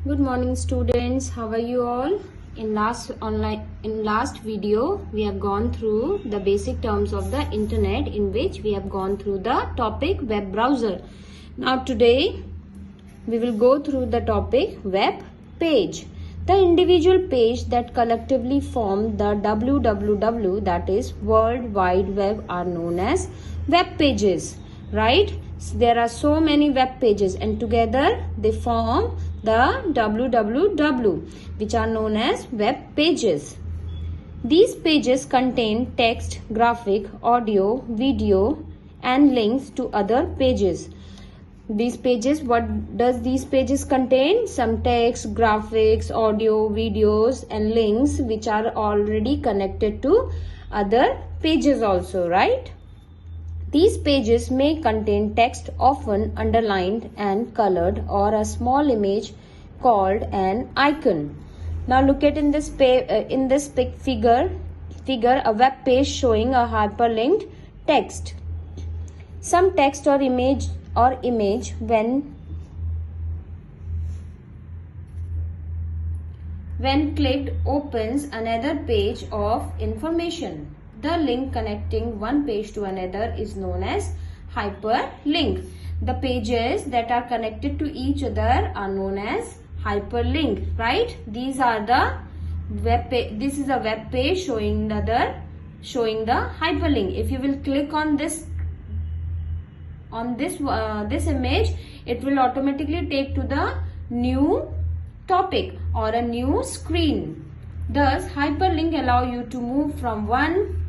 Good morning students, how are you all? In last video we have gone through the basic terms of the internet, in which we have gone through the topic web browser. Now today we will go through the topic web page. The individual page that collectively form the www, that is World Wide Web, are known as web pages, right? There are so many web pages and together they form the www, which are known as web pages. These pages contain text, graphic, audio, video and links to other pages. These pages, what does these pages contain? Some text, graphics, audio, videos and links which are already connected to other pages also, right? These pages may contain text often underlined and colored, or a small image called an icon. Now look at in this figure a web page showing a hyperlinked text. Some text or image when clicked opens another page of information. The link connecting one page to another is known as hyperlink. The pages that are connected to each other are known as hyperlink, right? These are the this is a web page showing the hyperlink. If you will click on this image, it will automatically take to the new topic or a new screen. Thus, hyperlink allow you to move from one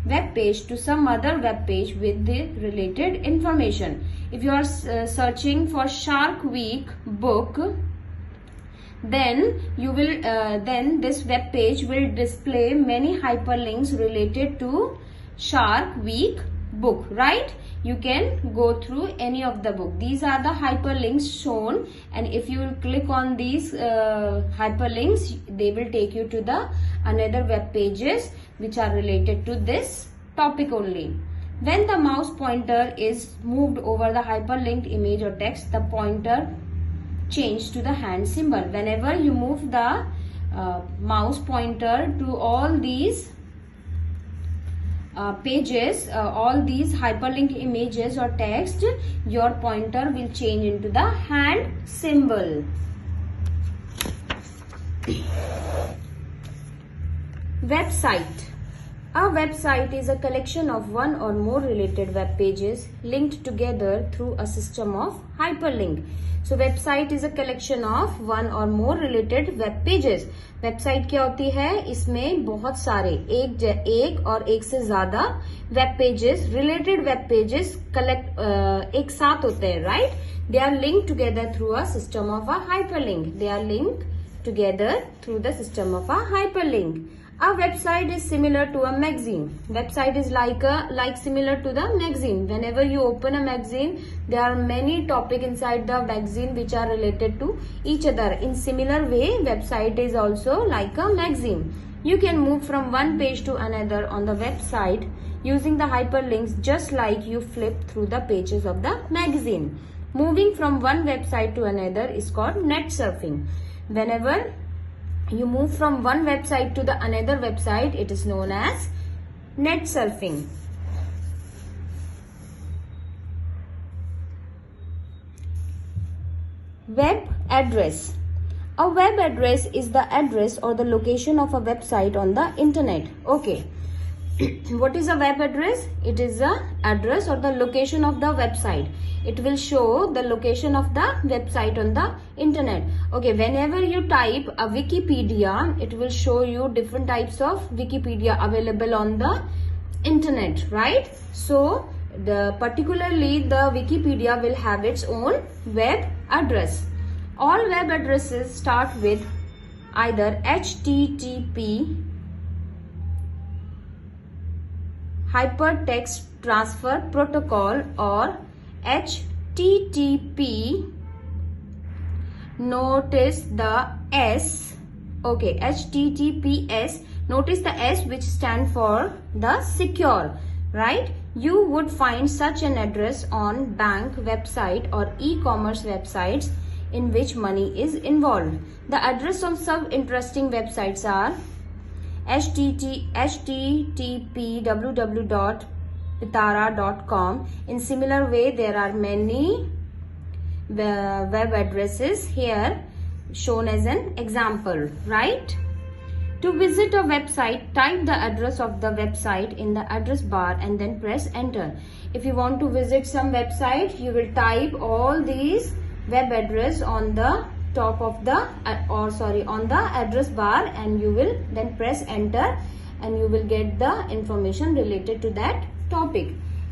web page to some other web page with the related information. If you are searching for Shark Week book, then you will then this web page will display many hyperlinks related to Shark Week book, right? You can go through any of the book. These are the hyperlinks shown, and if you will click on these hyperlinks, they will take you to the another web pages which are related to this topic only. When the mouse pointer is moved over the hyperlinked image or text, the pointer changes to the hand symbol. Whenever you move the mouse pointer to all these pages, all these hyperlinked images or text, your pointer will change into the hand symbol. Website. A website is a collection of one or more related web pages linked together through a system of hyperlink. So website is a collection of one or more related web pages. Website क्या होती है? इसमें बहुत सारे एक और एक से ज्यादा web pages, related web pages collect एक साथ होते हैं, right? They are link together through a system of a hyperlink. They are link together through the system of a hyperlink. A website is similar to a magazine. Website is like similar to the magazine. Whenever you open a magazine, there are many topics inside the magazine which are related to each other. In similar way, website is also like a magazine. You can move from one page to another on the website using the hyperlinks, just like you flip through the pages of the magazine. Moving from one website to another is called net surfing. Whenever you move from one website to the another website, it is known as net surfing. Web address. A web address is the address or the location of a website on the internet. Okay. What is a web address? It is the address or the location of the website. It will show the location of the website on the internet. Okay, whenever you type a Wikipedia, it will show you different types of Wikipedia available on the internet, right? So particularly the Wikipedia will have its own web address. All web addresses start with either HTTP, Hypertext Transfer Protocol, or HTTP. Notice the S. Okay, HTTPS. Notice the S, which stand for the secure, right? You would find such an address on bank website or e-commerce websites in which money is involved. The address of some interesting websites are http www.pitara.com. In similar way, there are many web addresses here shown as an example, right? To visit a website, type the address of the website in the address bar and then press enter. If you want to visit some website, you will type all these web address on the top of the on the address bar, and you will then press enter, and you will get the information related to that topic.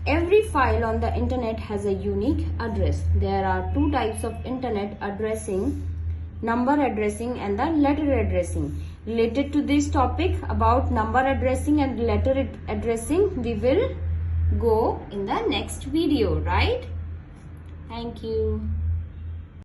Every file on the internet has a unique address. There are two types of internet addressing: number addressing and the letter addressing. Related to this topic about number addressing and letter addressing, we will go in the next video, right? Thank you.